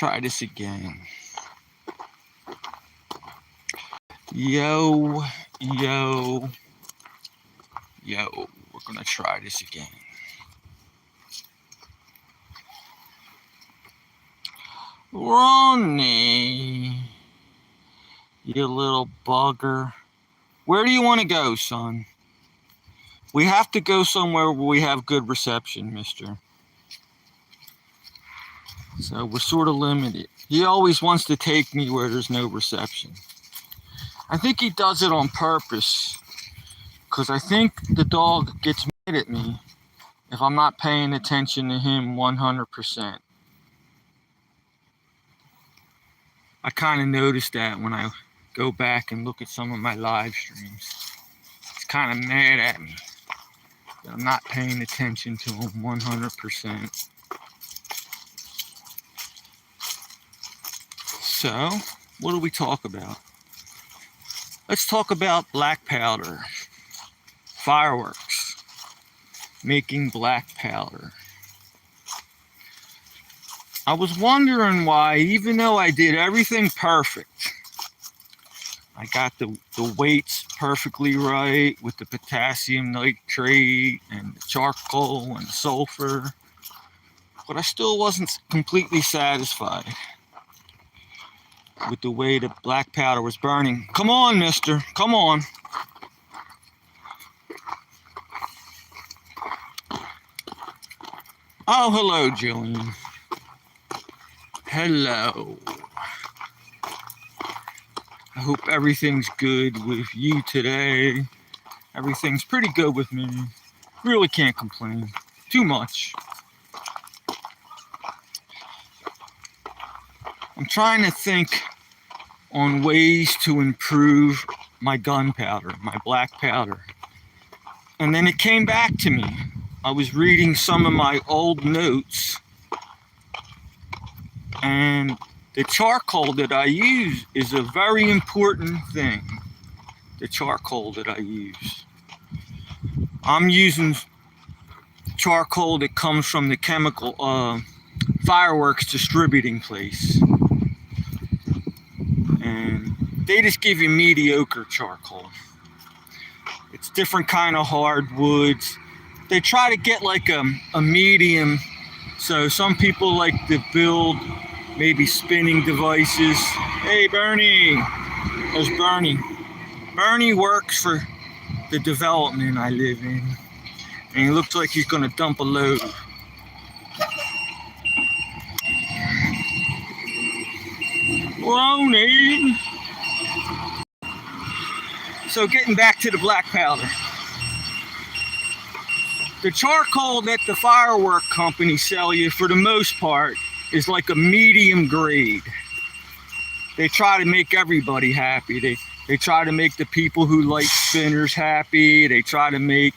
try this again. Yo, yo, yo. We're gonna try this again. Ronnie, you little bugger. Where do you want to go, son? We have to go somewhere where we have good reception, mister. So we're sort of limited. He always wants to take me where there's no reception. I think he does it on purpose, because I think the dog gets mad at me if I'm not paying attention to him 100%. I kind of noticed that when I go back and look at some of my live streams. He's kind of mad at me that I'm not paying attention to him 100%. So, what do we talk about? Let's talk about black powder. Fireworks. Making black powder. I was wondering why, even though I did everything perfect, I got the weights perfectly right with the potassium nitrate and the charcoal and the sulfur, but I still wasn't completely satisfied with the way the black powder was burning. Come on, mister. Come on. Oh, hello, Jillian. Hello. I hope everything's good with you today. Everything's pretty good with me. Really can't complain too much. I'm trying to think on ways to improve my gunpowder, my black powder. And then it came back to me. I was reading some of my old notes, and the charcoal that I use is a very important thing. The charcoal that I use. I'm using charcoal that comes from the chemical fireworks distributing place. And they just give you mediocre charcoal. It's different kind of hardwoods. They try to get like a medium. So some people like to build maybe spinning devices. Hey, Bernie. There's Bernie. Bernie works for the development I live in. And he looks like he's going to dump a load. Ronnie. So getting back to the black powder. The charcoal that the firework companies sell you, for the most part, is like a medium grade. They try to make everybody happy. They try to make the people who like spinners happy. They try to make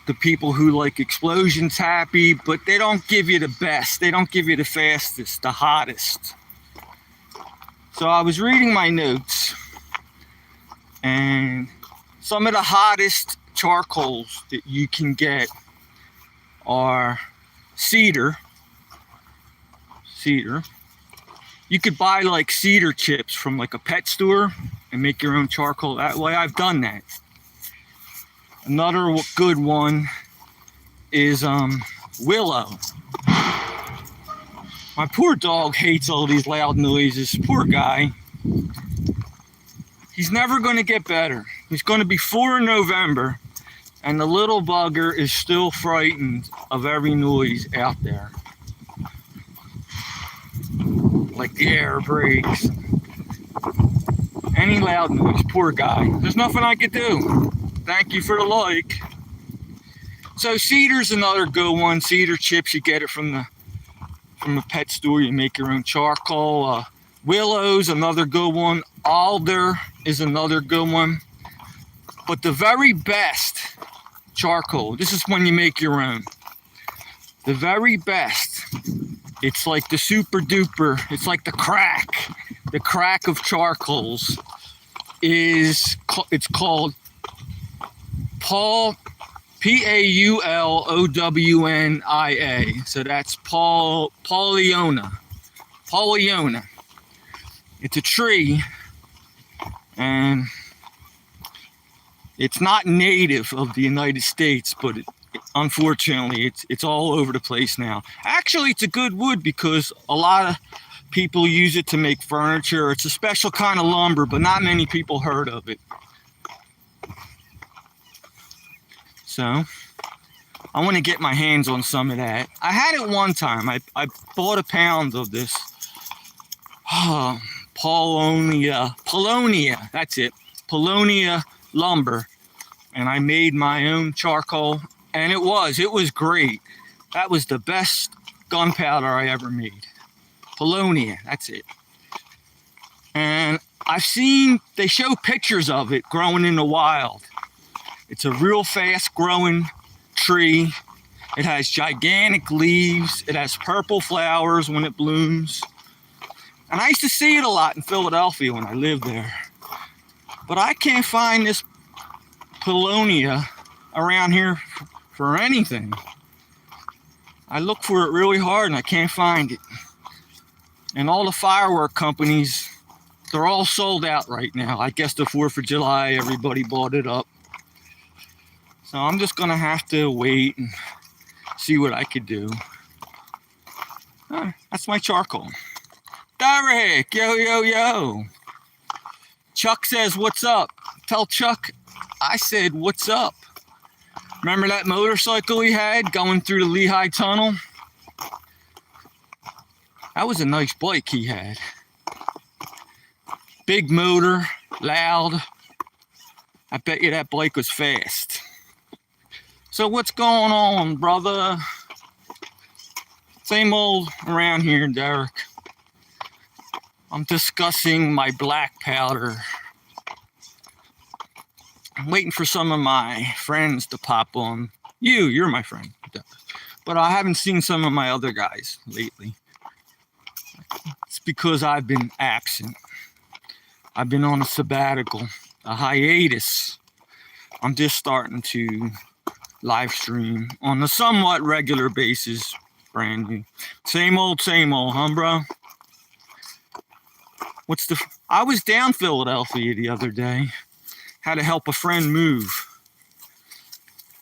the people who like explosions happy, but they don't give you the best. They don't give you the fastest, the hottest. So I was reading my notes, and some of the hottest charcoals that you can get are cedar. You could buy like cedar chips from like a pet store and make your own charcoal that way. I've done that. Another good one is willow. My poor dog hates all these loud noises. Poor guy. He's never going to get better. He's going to be 4 in November, and the little bugger is still frightened of every noise out there. Like the air brakes. Any loud noise. Poor guy. There's nothing I could do. Thank you for the like. So cedar's another good one. Cedar chips, you get it from the pet store. You make your own charcoal. Willow's another good one. Alder is another good one. But the very best charcoal, this is when you make your own. The very best, it's like the super duper, it's like the crack of charcoals it's called Paul Paulownia. So that's Pauliona. Pauliona. It's a tree, and it's not native of the United States, but unfortunately, it's all over the place now. Actually, it's a good wood because a lot of people use it to make furniture. It's a special kind of lumber, but not many people heard of it. So I want to get my hands on some of that. I had it one time. I bought a pound of this Polonia, that's it, Polonia lumber, and I made my own charcoal, and it was great. That was the best gunpowder I ever made. Polonia, that's it. And I've seen, they show pictures of it growing in the wild. It's a real fast growing tree. It has gigantic leaves. It has purple flowers when it blooms. And I used to see it a lot in Philadelphia when I lived there. But I can't find this Polonia around here for anything. I look for it really hard and I can't find it. And all the firework companies, they're all sold out right now. I guess the 4th of July, everybody bought it up. So I'm just gonna have to wait and see what I could do. That's my charcoal. Derek, yo. Chuck says, what's up? Tell Chuck I said, what's up? Remember that motorcycle he had going through the Lehigh Tunnel? That was a nice bike he had. Big motor, loud. I bet you that bike was fast. So what's going on, brother? Same old around here, Derek. I'm discussing my black powder. I'm waiting for some of my friends to pop on. You're my friend. But I haven't seen some of my other guys lately. It's because I've been absent. I've been on a sabbatical, a hiatus. I'm just starting to live stream on a somewhat regular basis, brand new. Same old, huh, bro? I was down Philadelphia the other day. Had to help a friend move.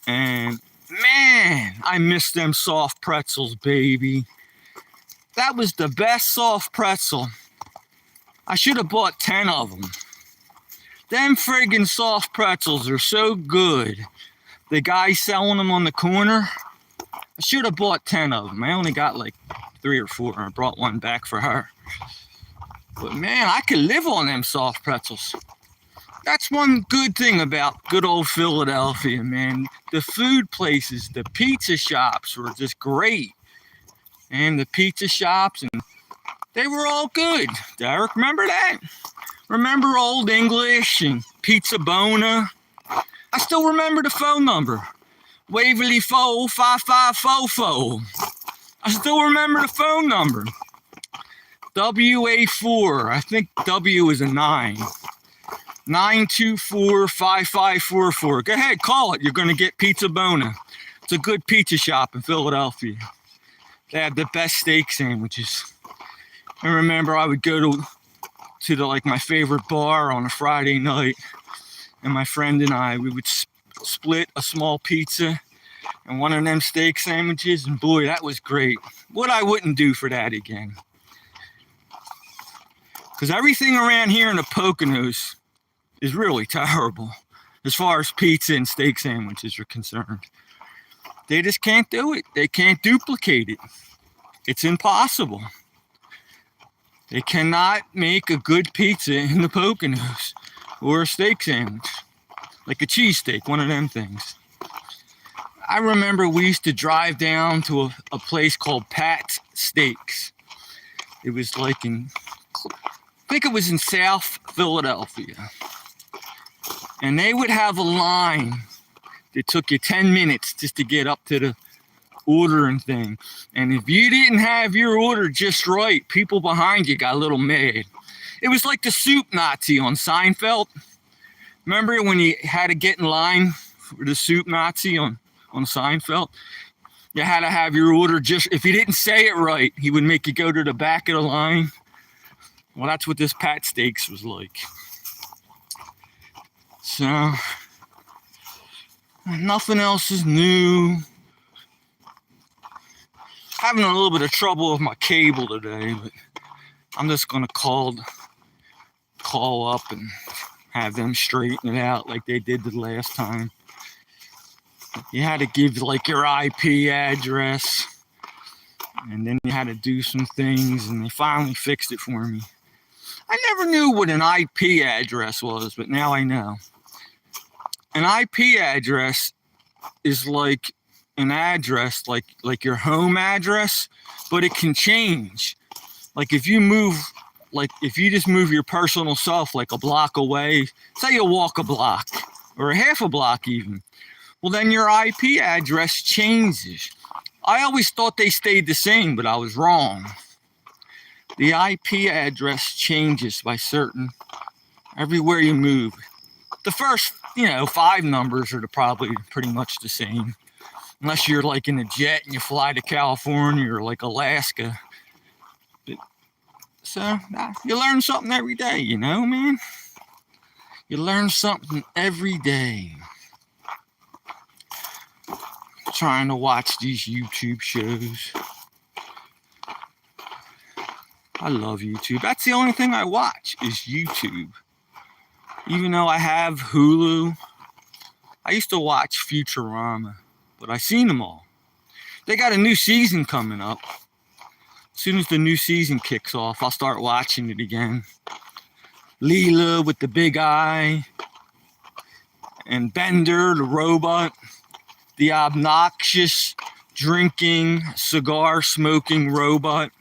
And man, I miss them soft pretzels, baby. That was the best soft pretzel. I should have bought 10 of them. Them friggin' soft pretzels are so good. The guy selling them on the corner, I should have bought 10 of them. I only got like 3 or 4. I brought one back for her. But man, I could live on them soft pretzels. That's one good thing about good old Philadelphia, man. The food places, the pizza shops were just great. And the pizza shops, and they were all good. Derek, remember that? Remember Old English and Pizza Bona? I still remember the phone number. Waverly 45544. I still remember the phone number. WA4. I think W is a 9. 924-5544. Go ahead, call it. You're going to get Pizza Bona. It's a good pizza shop in Philadelphia. They have the best steak sandwiches. I remember I would go to like my favorite bar on a Friday night, and my friend and I, we would split a small pizza and one of them steak sandwiches, and boy, that was great. What I wouldn't do for that again. Because everything around here in the Poconos is really terrible as far as pizza and steak sandwiches are concerned. They just can't do it. They can't duplicate it. It's impossible. They cannot make a good pizza in the Poconos or a steak sandwich, like a cheesesteak, one of them things. I remember we used to drive down to a place called Pat's Steaks. It was like I think it was in South Philadelphia. And they would have a line that took you 10 minutes just to get up to the ordering thing. And if you didn't have your order just right, people behind you got a little mad. It was like the soup Nazi on Seinfeld. Remember when you had to get in line for the soup Nazi on on Seinfeld. You had to have your order just, if you didn't say it right, he would make you go to the back of the line. Well, that's what this Pat Steaks was like. So, nothing else is new. Having a little bit of trouble with my cable today, but I'm just gonna call up and have them straighten it out like they did the last time. You had to give like your IP address, and then you had to do some things, and they finally fixed it for me. I never knew what an IP address was, but now I know. An IP address is like an address, like your home address, but it can change. Like if you just move your personal self like a block away, say you walk a block or a half a block even, well then your IP address changes. I always thought they stayed the same, but I was wrong. The IP address changes by everywhere you move. The first, 5 numbers are probably pretty much the same. Unless you're like in a jet and you fly to California or like Alaska. So, you learn something every day, man. You learn something every day. Trying to watch these YouTube shows. I love YouTube. That's the only thing I watch is YouTube. Even though I have Hulu, I used to watch Futurama, but I seen them all. They got a new season coming up. As soon as the new season kicks off, I'll start watching it again. Leela with the big eye, and Bender, the robot, the obnoxious, drinking, cigar smoking robot.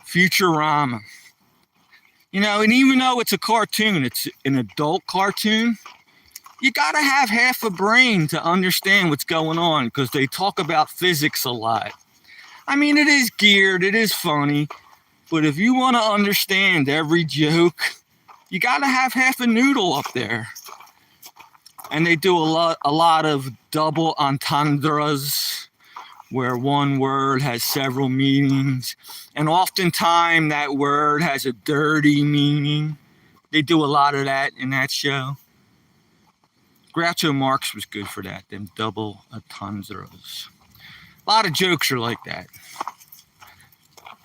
Futurama. And even though it's a cartoon, it's an adult cartoon, you gotta have half a brain to understand what's going on because they talk about physics a lot. I mean, it is geared, it is funny, but if you want to understand every joke, you gotta have half a noodle up there. And they do a lot of double entendres, where one word has several meanings, and oftentimes that word has a dirty meaning. They do a lot of that in that show. Groucho Marx was good for that, them double entendres. A lot of jokes are like that.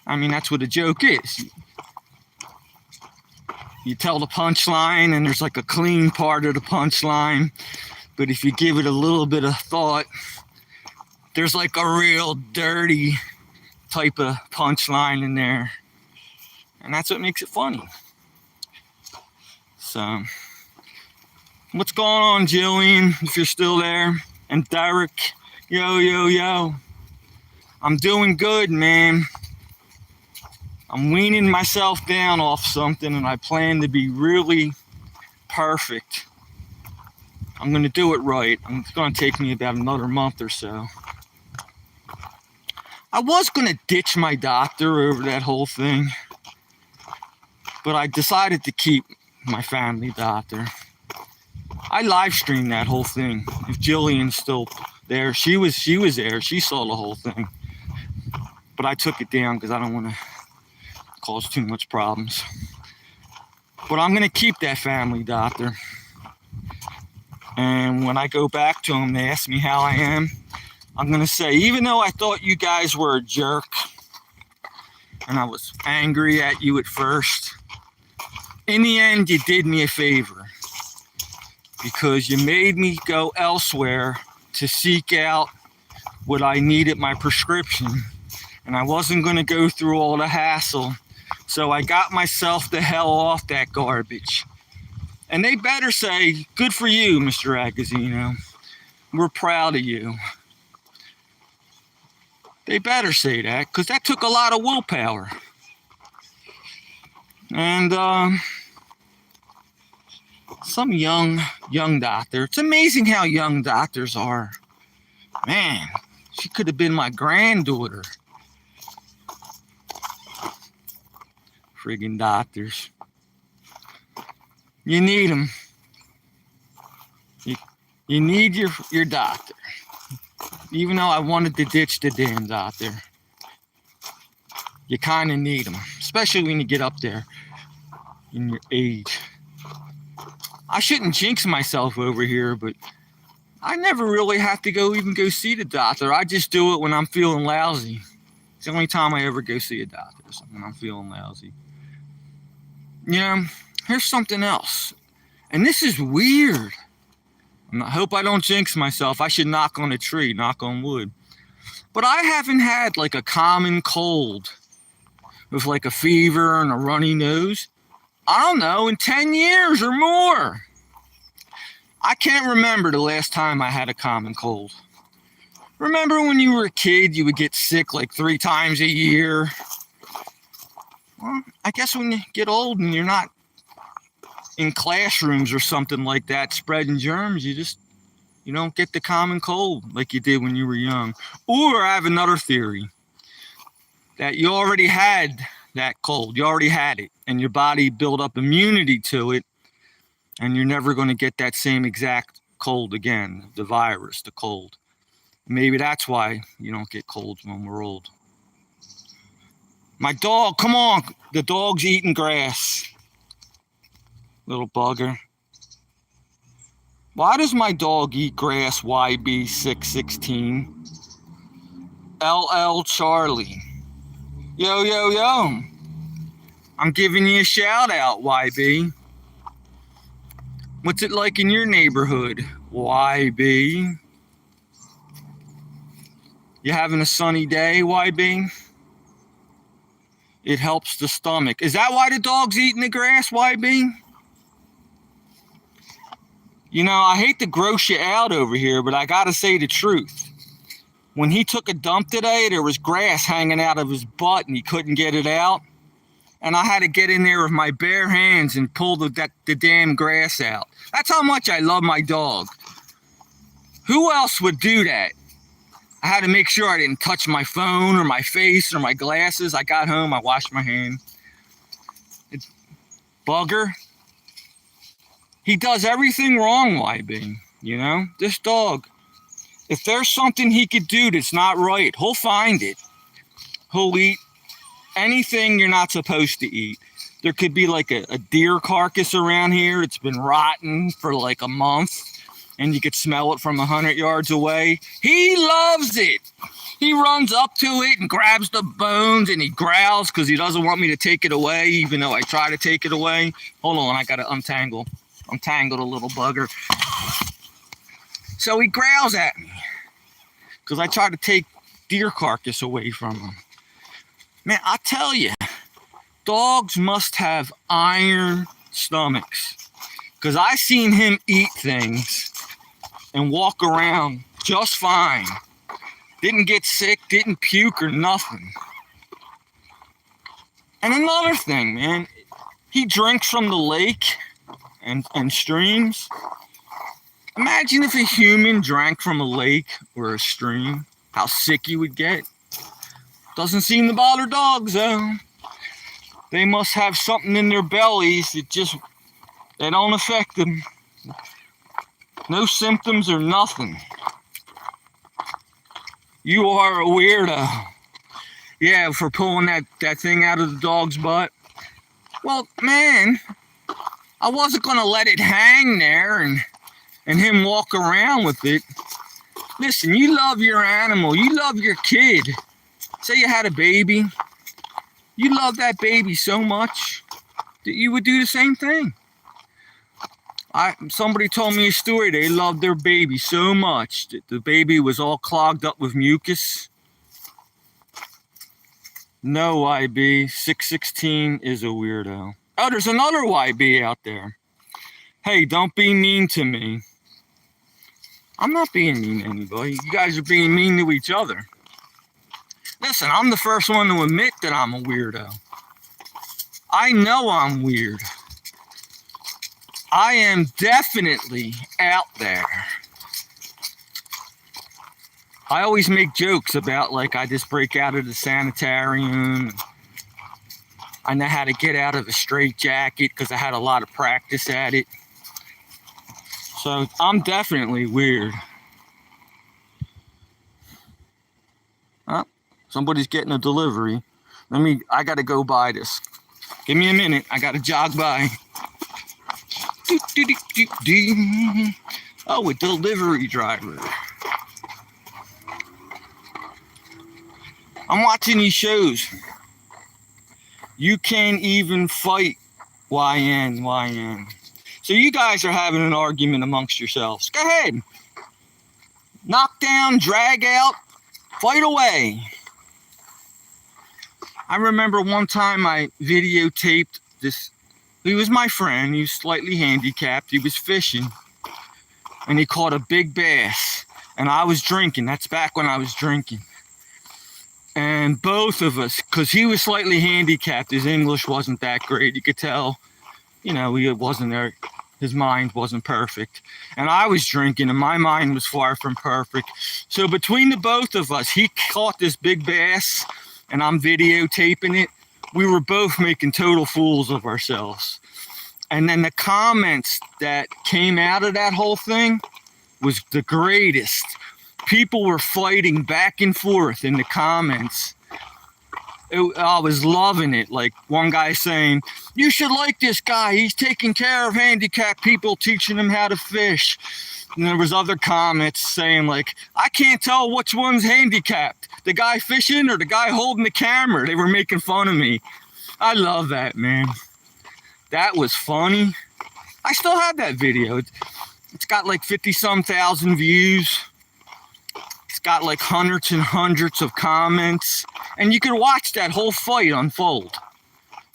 I mean, that's what a joke is. You tell the punchline and there's like a clean part of the punchline, but if you give it a little bit of thought, there's like a real dirty type of punchline in there. And that's what makes it funny. So, what's going on, Jillian, if you're still there? And Derek, yo. I'm doing good, man. I'm weaning myself down off something, and I plan to be really perfect. I'm going to do it right. It's going to take me about another month or so. I was going to ditch my doctor over that whole thing, but I decided to keep my family doctor. I live streamed that whole thing. If Jillian's still there, she was there. She saw the whole thing. But I took it down because I don't want to cause too much problems. But I'm going to keep that family doctor. And when I go back to him, they ask me how I am. I'm going to say, even though I thought you guys were a jerk, and I was angry at you at first, in the end, you did me a favor. Because you made me go elsewhere to seek out what I needed, my prescription. And I wasn't going to go through all the hassle. So I got myself the hell off that garbage. And they better say, good for you, Mr. Agozzino. We're proud of you. They better say that, because that took a lot of willpower. And some young doctor. It's amazing how young doctors are. Man, she could have been my granddaughter. Friggin' doctors. You need them. You need your doctor. Even though I wanted to ditch the damn doctor, you kind of need them, especially when you get up there in your age. I shouldn't jinx myself over here, but I never really have to go see the doctor. I just do it when I'm feeling lousy. It's the only time I ever go see a doctor, is when I'm feeling lousy. You know, here's something else. And this is weird. I hope I don't jinx myself. I should knock on a tree, knock on wood. But I haven't had like a common cold with like a fever and a runny nose, I don't know, in 10 years or more. I can't remember the last time I had a common cold. Remember when you were a kid, you would get sick like 3 times a year? Well, I guess when you get old and you're not in classrooms or something like that spreading germs, you don't get the common cold like you did when you were young. Or I have another theory, that you already had that cold. You already had it, and your body built up immunity to it, and you're never going to get that same exact cold again, the virus, the cold. Maybe that's why you don't get colds when we're old. My dog, come on, the dog's eating grass. Little bugger. Why does my dog eat grass, YB616? LL Charlie. Yo, yo, yo. I'm giving you a shout out, YB. What's it like in your neighborhood, YB? You having a sunny day, YB? It helps the stomach. Is that why the dog's eating the grass, YB? You know, I hate to gross you out over here, but I gotta say the truth. When he took a dump today, there was grass hanging out of his butt and he couldn't get it out. And I had to get in there with my bare hands and pull the damn grass out. That's how much I love my dog. Who else would do that? I had to make sure I didn't touch my phone or my face or my glasses. I got home, I washed my hands. It's bugger. He does everything wrong, YB, you know? This dog, if there's something he could do that's not right, he'll find it. He'll eat anything you're not supposed to eat. There could be like a deer carcass around here. It's been rotten for like a month, and you could smell it from 100 yards away. He loves it. He runs up to it and grabs the bones, and he growls because he doesn't want me to take it away, even though I try to take it away. Hold on, I got to untangle. Untangled a little bugger. So he growls at me because I try to take deer carcass away from him. Man, I tell you, dogs must have iron stomachs, because I seen him eat things and walk around just fine. Didn't get sick, didn't puke or nothing. And another thing, man, he drinks from the lake and streams. Imagine if a human drank from a lake or a stream, how sick you would get. Doesn't seem to bother dogs, though. They must have something in their bellies that they don't affect them. No symptoms or nothing. You are a weirdo. Yeah, for pulling that thing out of the dog's butt. Well, man, I wasn't going to let it hang there and him walk around with it. Listen, you love your animal. You love your kid. Say you had a baby. You love that baby so much that you would do the same thing. Somebody told me a story. They loved their baby so much that the baby was all clogged up with mucus. No, YB. 616 is a weirdo. Oh, there's another YB out there. Hey, don't be mean to me. I'm not being mean to anybody. You guys are being mean to each other. Listen, I'm the first one to admit that I'm a weirdo. I know I'm weird. I am definitely out there. I always make jokes about, like, I just break out of the sanitarium. I know how to get out of a straitjacket because I had a lot of practice at it. So I'm definitely weird. Somebody's getting a delivery. I gotta go buy this. Give me a minute. I gotta jog by. Oh, a delivery driver. I'm watching these shows. You can't even fight. YN. So you guys are having an argument amongst yourselves. Go ahead. Knock down, drag out, fight away. I remember one time I videotaped this. He was my friend. He was slightly handicapped. He was fishing. And he caught a big bass. And I was drinking. That's back when I was drinking. And both of us, because he was slightly handicapped, his English wasn't that great. You could tell, he wasn't there. His mind wasn't perfect. And I was drinking, and my mind was far from perfect. So between the both of us, he caught this big bass, and I'm videotaping it. We were both making total fools of ourselves. And then the comments that came out of that whole thing was the greatest. People were fighting back and forth in the comments. I was loving it. Like one guy saying, you should like this guy. He's taking care of handicapped people, teaching them how to fish. And there was other comments saying like, I can't tell which one's handicapped. The guy fishing or the guy holding the camera. They were making fun of me. I love that, man. That was funny. I still have that video. It's got like 50-some thousand views. It's got like hundreds and hundreds of comments. And you can watch that whole fight unfold.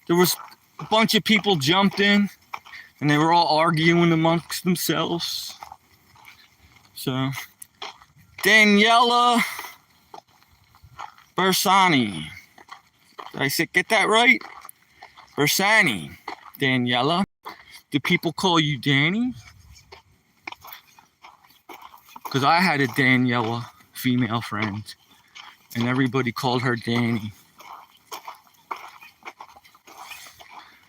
There was a bunch of people jumped in. And they were all arguing amongst themselves. So, Daniela Bersani. Did I get that right? Bersani. Daniela. Do people call you Danny? Because I had a Daniela female friend. And everybody called her Danny.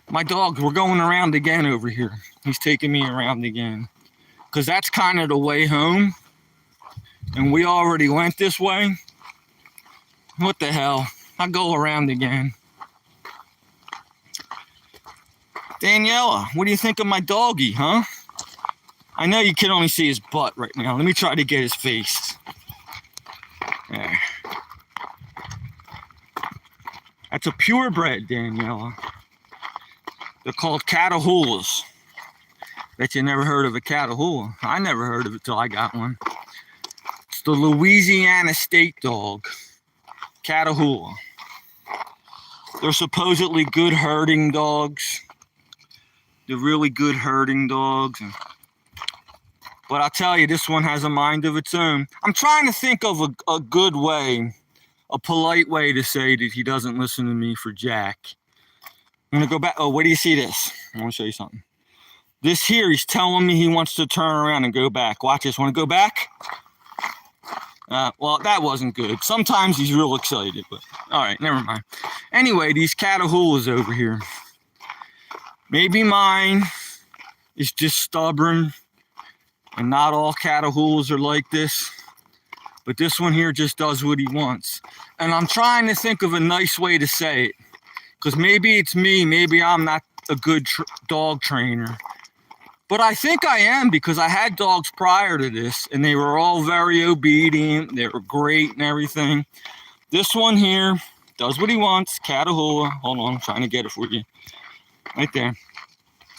My dog, we're going around again over here. He's taking me around again. Because that's kind of the way home. And we already went this way. What the hell? I'll go around again. Daniela, what do you think of my doggy, huh? I know you can only see his butt right now. Let me try to get his face. There. That's a purebred, Daniela. They're called Catahoulas. Bet you never heard of a Catahoula. I never heard of it till I got one. It's the Louisiana state dog. Catahoula. They're supposedly good herding dogs. They're really good herding dogs. But I'll tell you, this one has a mind of its own. I'm trying to think of a good way, a polite way to say that he doesn't listen to me for Jack. I'm going to go back. Oh, where do you see this? I want to show you something. This here, he's telling me he wants to turn around and go back. Watch this. Want to go back? Well, that wasn't good. Sometimes he's real excited, but all right, never mind. Anyway, these Catahoulas over here. Maybe mine is just stubborn, and not all Catahoulas are like this. But this one here just does what he wants. And I'm trying to think of a nice way to say it. Because maybe it's me. Maybe I'm not a good dog trainer. But I think I am, because I had dogs prior to this. And they were all very obedient. They were great and everything. This one here does what he wants. Catahoula. Hold on. I'm trying to get it for you. Right there.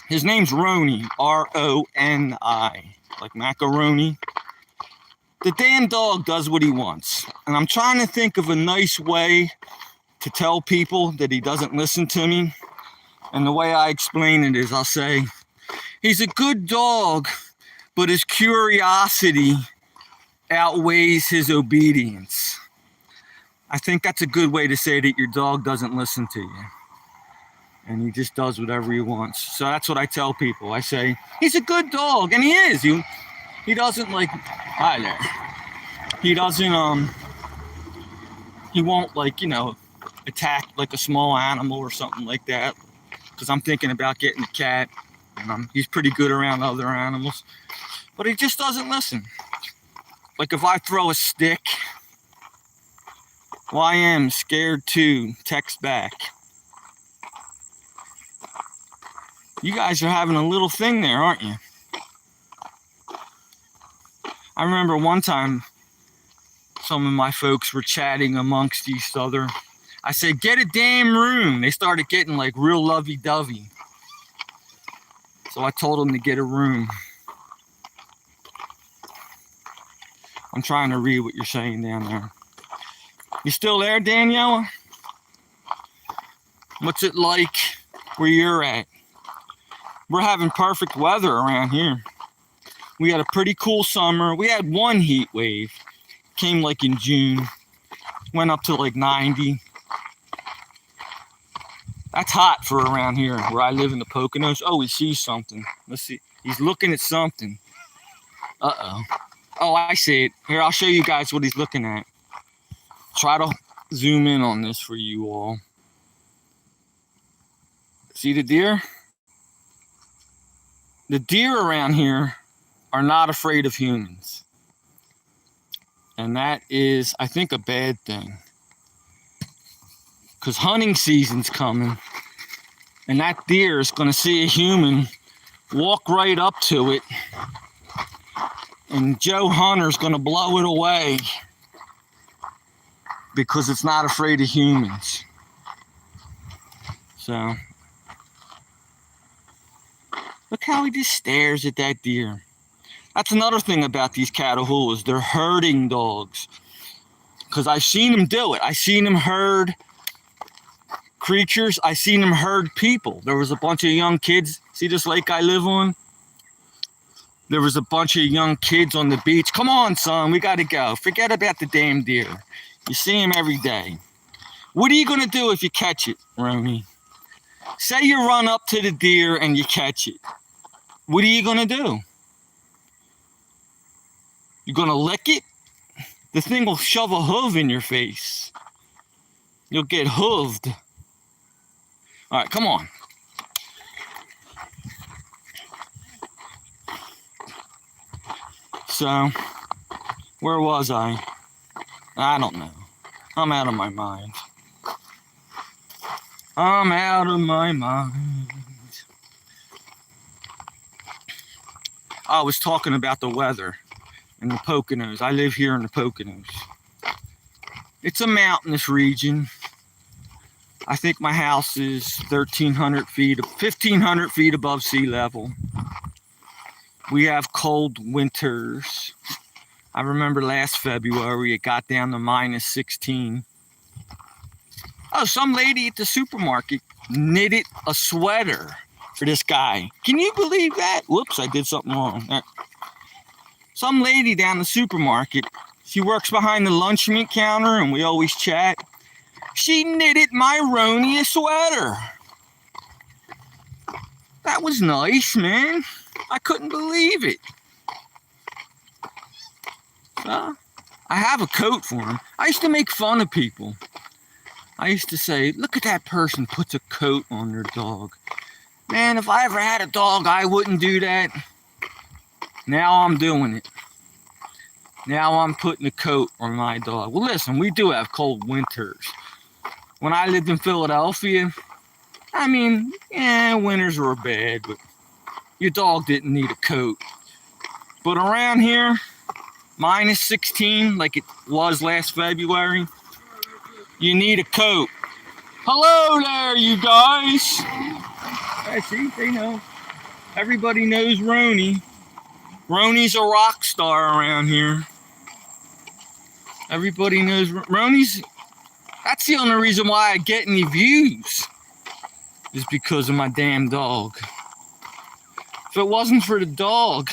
His name's Roni. R-O-N-I. Like macaroni. The damn dog does what he wants. And I'm trying to think of a nice way to tell people that he doesn't listen to me. And the way I explain it is, I'll say, he's a good dog, but his curiosity outweighs his obedience. I think that's a good way to say that your dog doesn't listen to you. And he just does whatever he wants. So that's what I tell people. I say, he's a good dog, and he is. He doesn't like, hi there. He doesn't, he won't like, attack like a small animal or something like that. Because I'm thinking about getting a cat. And he's pretty good around other animals. But he just doesn't listen. Like if I throw a stick, YM scared to text back. You guys are having a little thing there, aren't you? I remember one time some of my folks were chatting amongst each other. I said, get a damn room. They started getting like real lovey-dovey. So I told them to get a room. I'm trying to read what you're saying down there. You still there, Daniela? What's it like where you're at? We're having perfect weather around here. We had a pretty cool summer. We had one heat wave. Came like in June. Went up to like 90. That's hot for around here where I live in the Poconos. Oh, he sees something. Let's see. He's looking at something. Uh-oh. Oh, I see it. Here, I'll show you guys what he's looking at. Try to zoom in on this for you all. See the deer? The deer around here are not afraid of humans. And that is, I think, a bad thing. Because hunting season's coming. And that deer is going to see a human walk right up to it. And Joe Hunter's going to blow it away. Because it's not afraid of humans. So, look how he just stares at that deer. That's another thing about these Catahoulas. They're herding dogs. Because I've seen them do it. I've seen them herd creatures. I've seen them herd people. There was a bunch of young kids. See this lake I live on? There was a bunch of young kids on the beach. Come on, son, we got to go. Forget about the damn deer. You see him every day. What are you going to do if you catch it, Roni? Say you run up to the deer and you catch it. What are you going to do? You're going to lick it? The thing will shove a hoof in your face. You'll get hooved. All right, come on. So, where was I? I don't know. I'm out of my mind. I'm out of my mind. I was talking about the weather in the Poconos. I live here in the Poconos. It's a mountainous region. I think my house is 1,300 feet, 1,500 feet above sea level. We have cold winters. I remember last February, it got down to minus 16. Oh, some lady at the supermarket knitted a sweater for this guy. Can you believe that? Whoops, I did something wrong. Some lady down the supermarket, she works behind the lunch meat counter and we always chat. She knitted my Roni a sweater. That was nice, man. I couldn't believe it. I have a coat for him. I used to make fun of people. I used to say, look at that person puts a coat on their dog. Man, if I ever had a dog, I wouldn't do that. Now I'm doing it. Now I'm putting a coat on my dog. Well, listen, we do have cold winters. When I lived in Philadelphia, I mean, yeah, winters were bad, but your dog didn't need a coat. But around here, minus 16, like it was last February, you need a coat. Hello there, you guys. I see, they know. Everybody knows Roni. Roni's a rock star around here. Everybody knows Roni's. That's the only reason why I get any views, is because of my damn dog. If it wasn't for the dog,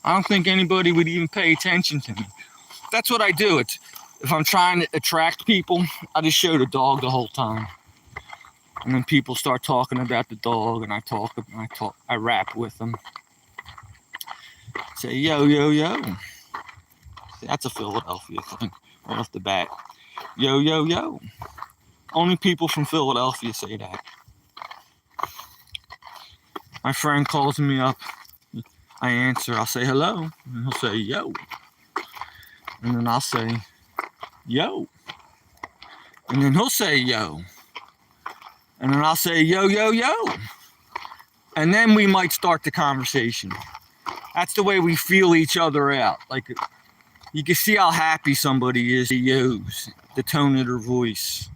I don't think anybody would even pay attention to me. That's what I do. It's, if I'm trying to attract people, I just show the dog the whole time. And then people start talking about the dog, and I rap with them. Say, yo, yo, yo. See, that's a Philadelphia thing, right off the bat. Yo, yo, yo. Only people from Philadelphia say that. My friend calls me up. I answer, I'll say hello, and he'll say yo. And then I'll say yo. And then he'll say yo. And then I'll say yo, yo, yo. And then we might start the conversation. That's the way we feel each other out. Like, you can see how happy somebody is. Yo's, the tone of their voice.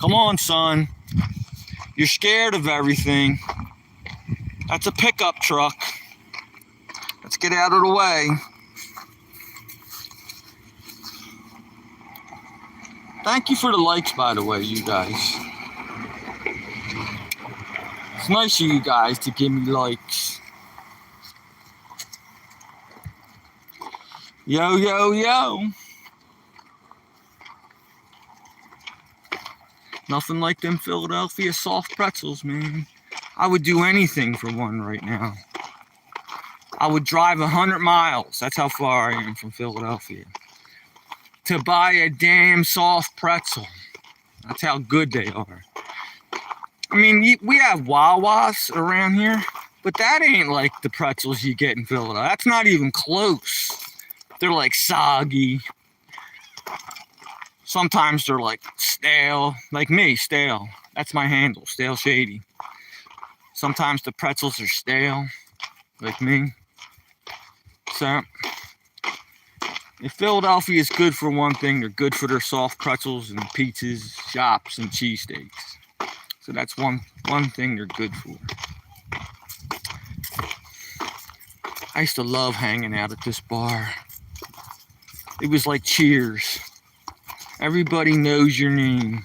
Come on, son. You're scared of everything. That's a pickup truck. Let's get out of the way. Thank you for the likes, by the way, you guys. It's nice of you guys to give me likes. Yo, yo, yo. Nothing like them Philadelphia soft pretzels, man. I would do anything for one right now. I would drive 100 miles. That's how far I am from Philadelphia. To buy a damn soft pretzel. That's how good they are. I mean, we have Wawas around here, but that ain't like the pretzels you get in Philadelphia. That's not even close. They're like soggy. Sometimes they're like stale. Like me, stale. That's my handle, Stale Shady. Sometimes the pretzels are stale, like me. So, if Philadelphia is good for one thing, they're good for their soft pretzels and pizzas, chops, and cheesesteaks. So that's one thing they're good for. I used to love hanging out at this bar. It was like Cheers. Everybody knows your name.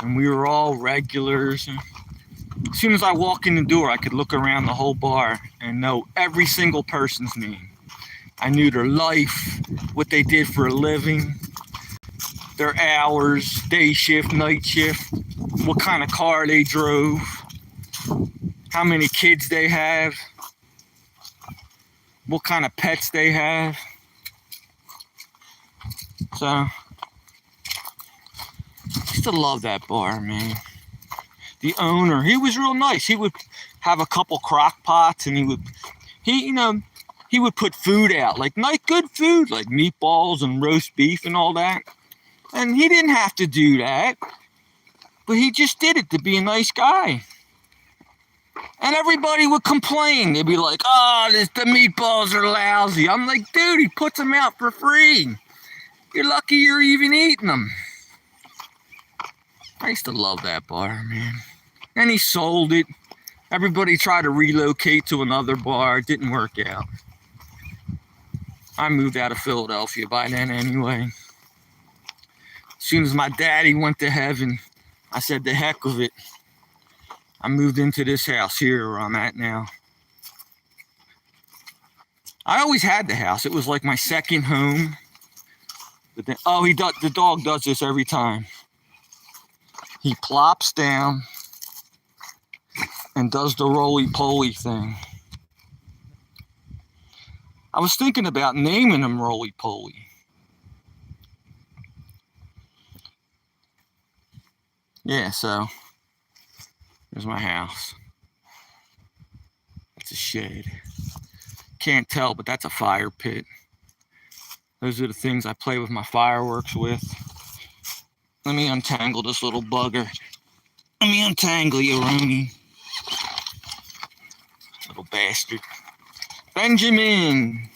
And we were all regulars. As soon as I walk in the door, I could look around the whole bar and know every single person's name. I knew their life, what they did for a living, their hours, day shift, night shift, what kind of car they drove, how many kids they have, what kind of pets they have. So, I used to love that bar, man. The owner, he was real nice. He would have a couple crock pots, and he would put food out, like nice, good food, like meatballs and roast beef and all that. And he didn't have to do that, but he just did it to be a nice guy. And everybody would complain. They'd be like, "Oh, the meatballs are lousy." I'm like, dude, he puts them out for free. You're lucky you're even eating them. I used to love that bar, man. And he sold it. Everybody tried to relocate to another bar. It didn't work out. I moved out of Philadelphia by then anyway. As soon as my daddy went to heaven, I said, the heck with it. I moved into this house here where I'm at now. I always had the house. It was like my second home. But then, the dog does this every time. He plops down and does the roly-poly thing. I was thinking about naming him Roly-Poly. Yeah, so there's my house. It's a shed. Can't tell, but that's a fire pit. Those are the things I play with my fireworks with. Let me untangle this little bugger. Let me untangle you, Ronnie. Little bastard. Benjamin.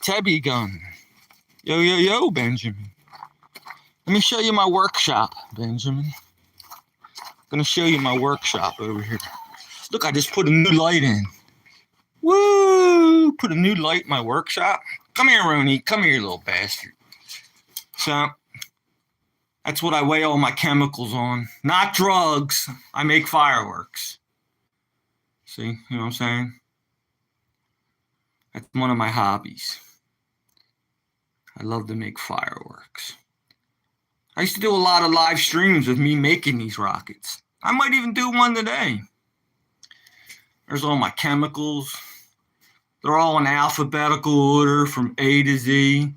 Tebby gun. Yo, yo, yo, Benjamin. Let me show you my workshop, Benjamin. I'm going to show you my workshop over here. Look, I just put a new light in. Woo! Put a new light in my workshop. Come here, Ronnie. Come here, little bastard. So, that's what I weigh all my chemicals on. Not drugs. I make fireworks. See? You know what I'm saying? That's one of my hobbies. I love to make fireworks. I used to do a lot of live streams with me making these rockets. I might even do one today. There's all my chemicals. They're all in alphabetical order from A to Z.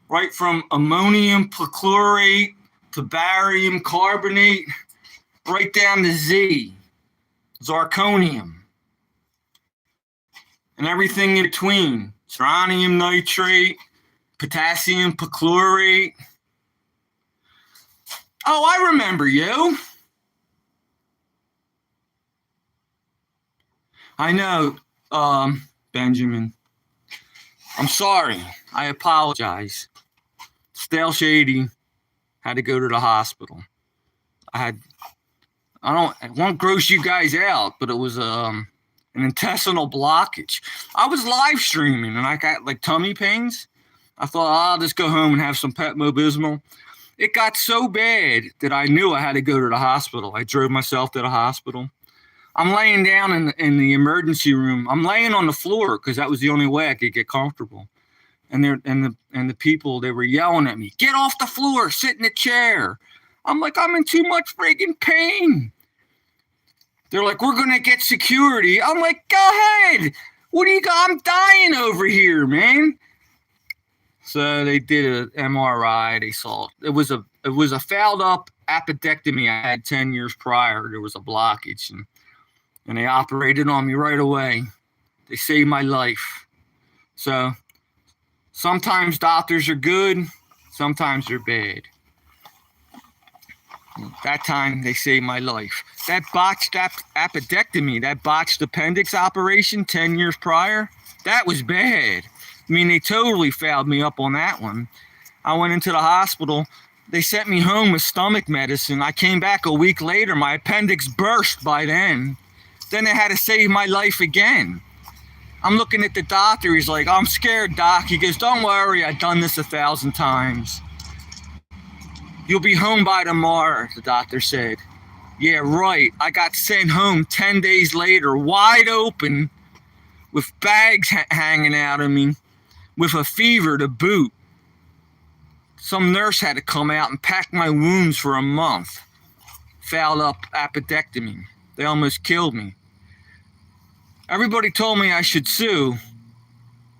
Right from ammonium perchlorate to barium carbonate, right down to Z. Zirconium. and everything in between. Strontium nitrate, potassium perchlorate. Oh, I remember you. I know, Benjamin. I'm sorry. I apologize. Stale Shady had to go to the hospital. I won't gross you guys out, but it was an intestinal blockage. I was live streaming and I got like tummy pains. I thought, I'll just go home and have some Pepto-Bismol. It got so bad that I knew I had to go to the hospital. I drove myself to the hospital. I'm laying down in the emergency room. I'm laying on the floor because that was the only way I could get comfortable. And the people, they were yelling at me, get off the floor, sit in the chair. I'm like, I'm in too much friggin' pain. They're like, we're going to get security. I'm like, go ahead. What do you got? I'm dying over here, man. So they did an MRI. They saw it was a fouled up appendectomy I had 10 years prior. There was a blockage, and they operated on me right away. They saved my life. So sometimes doctors are good, sometimes they're bad. That time they saved my life. That botched appendectomy, that botched appendix operation 10 years prior, that was bad. I mean, they totally fouled me up on that one. I went into the hospital. They sent me home with stomach medicine. I came back a week later. My appendix burst by then. Then they had to save my life again. I'm looking at the doctor. He's like, I'm scared, doc. He goes, don't worry. I've done this 1,000 times. You'll be home by tomorrow, the doctor said. Yeah, right. I got sent home 10 days later, wide open, with bags hanging out of me, with a fever to boot. Some nurse had to come out and pack my wounds for a month. Fouled up appendectomy. They almost killed me. Everybody told me I should sue,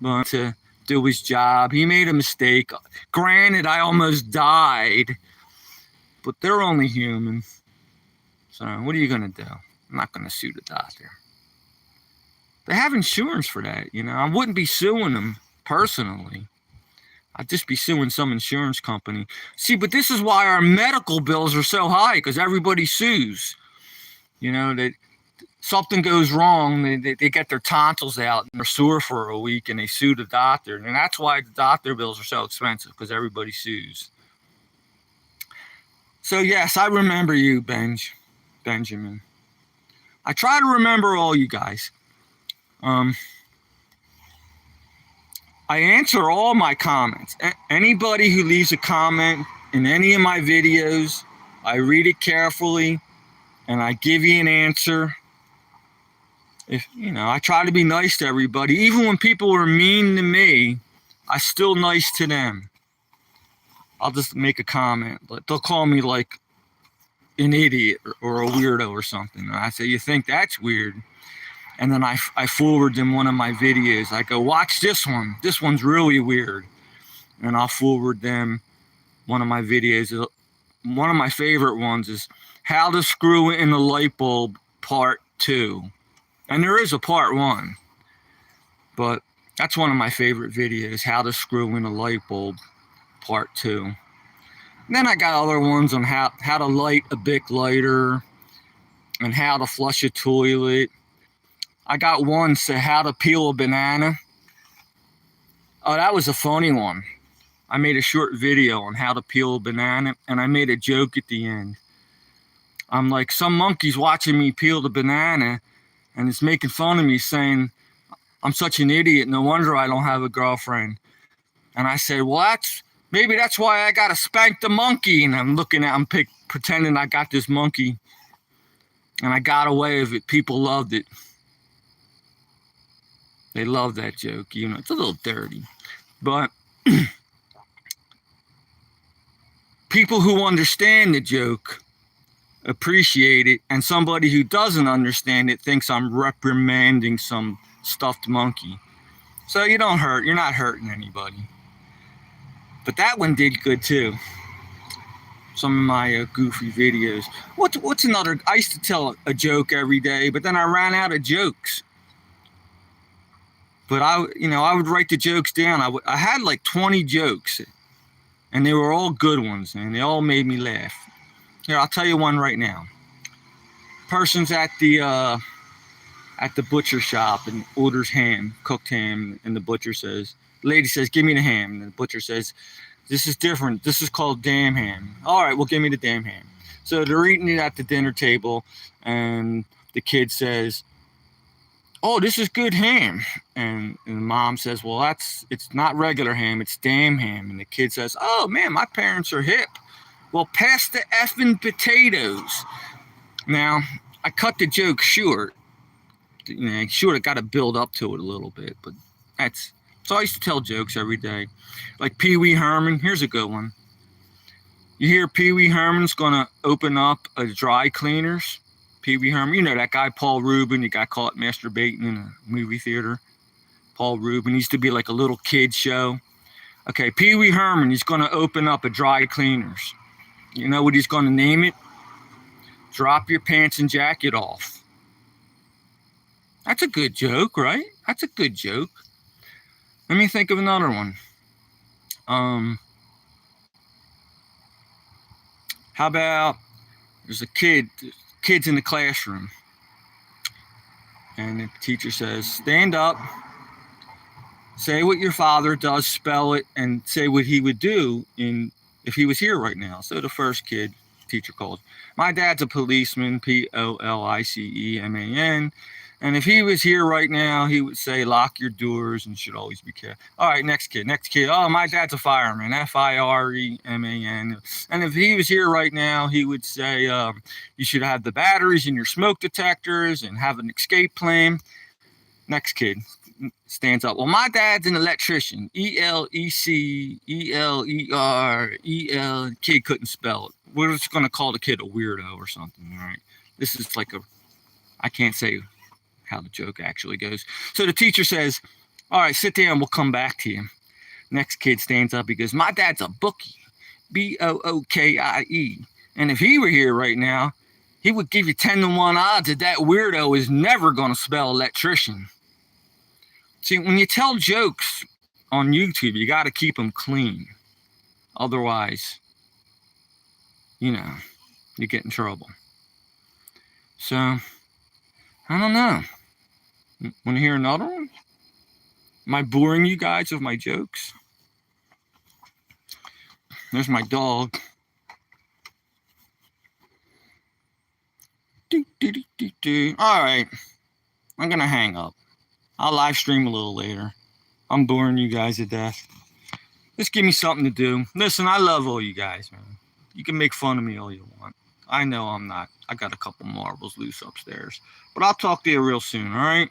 but to do his job. He made a mistake. Granted, I almost died, but they're only human. So what are you going to do? I'm not going to sue the doctor. They have insurance for that, you know. I wouldn't be suing them personally. I'd just be suing some insurance company. See, but this is why our medical bills are so high, because everybody sues. You know, that something goes wrong, they get their tonsils out and they're sore for a week and they sue the doctor. And that's why the doctor bills are so expensive, because everybody sues. So yes, I remember you, Benjamin. I try to remember all you guys. I answer all my comments. Anybody who leaves a comment in any of my videos, I read it carefully and I give you an answer. If you know, I try to be nice to everybody. Even when people were mean to me, I still nice to them. I'll just make a comment. They'll call me like an idiot or a weirdo or something. And I say, you think that's weird? And then I forward them one of my videos. I go, watch this one. This one's really weird. And I'll forward them one of my videos. One of my favorite ones is how to screw in the light bulb part 2. And there is a part 1. But that's one of my favorite videos, how to screw in a light bulb part 2. And then I got other ones on how to light a Bic lighter and how to flush a toilet. I got one say how to peel a banana. Oh, that was a funny one. I made a short video on how to peel a banana, and I made a joke at the end. I'm like, some monkey's watching me peel the banana, and it's making fun of me, saying I'm such an idiot. No wonder I don't have a girlfriend. And I said, well, maybe that's why I gotta spank the monkey. And I'm looking at him, pretending I got this monkey, and I got away with it. People loved it. They love that joke, you know. It's a little dirty. But people who understand the joke appreciate it, and somebody who doesn't understand it thinks I'm reprimanding some stuffed monkey. So you don't hurt. You're not hurting anybody. But that one did good too. Some of my goofy videos. What's another? I used to tell a joke every day, but then I ran out of jokes. But I would write the jokes down. I had like 20 jokes, and they were all good ones, and they all made me laugh. Here, I'll tell you one right now. Person's at the butcher shop and orders ham, cooked ham, and the butcher says, the lady says, "Give me the ham," and the butcher says, "This is different. This is called damn ham." "All right, well, give me the damn ham." So they're eating it at the dinner table, and the kid says, "Oh, this is good ham." And the mom says, "Well, it's not regular ham, it's damn ham." And the kid says, "Oh, man, my parents are hip. Well, pass the effing potatoes." Now, I cut the joke short. I should have got to build up to it a little bit, but so I used to tell jokes every day. Like Pee Wee Herman, here's a good one. You hear Pee Wee Herman's going to open up a dry cleaners. Pee Wee Herman, you know that guy Paul Rubin, you got caught masturbating in a movie theater. Paul Rubin used to be like a little kid show. Okay, Pee Wee Herman, he's going to open up a dry cleaners. You know what he's going to name it? Drop Your Pants and Jacket Off. That's a good joke, right? That's a good joke. Let me think of another one. How about there's a kid's in the classroom, and the teacher says, "Stand up, say what your father does, spell it, and say what he would do if he was here right now." So the first kid, teacher called, "My dad's a policeman, POLICEMAN. And if he was here right now, he would say, lock your doors and should always be careful." All right, next kid. "Oh, my dad's a fireman, FIREMAN. And if he was here right now, he would say, you should have the batteries in your smoke detectors and have an escape plan." Next kid stands up. "Well, my dad's an electrician, ELECELEREL. Kid couldn't spell it. We're just going to call the kid a weirdo or something, all right? This is like I can't say how the joke actually goes. So the teacher says, "All right, sit down, we'll come back to you." Next kid stands up, he goes, "My dad's a bookie, BOOKIE. And if he were here right now, he would give you 10-to-1 odds that that weirdo is never going to spell electrician." See, when you tell jokes on YouTube, you got to keep them clean. Otherwise, you get in trouble. So, I don't know. Want to hear another one? Am I boring you guys with my jokes? There's my dog. All right. I'm going to hang up. I'll live stream a little later. I'm boring you guys to death. Just give me something to do. Listen, I love all you guys, man. You can make fun of me all you want. I know I'm not. I got a couple marbles loose upstairs. But I'll talk to you real soon, all right?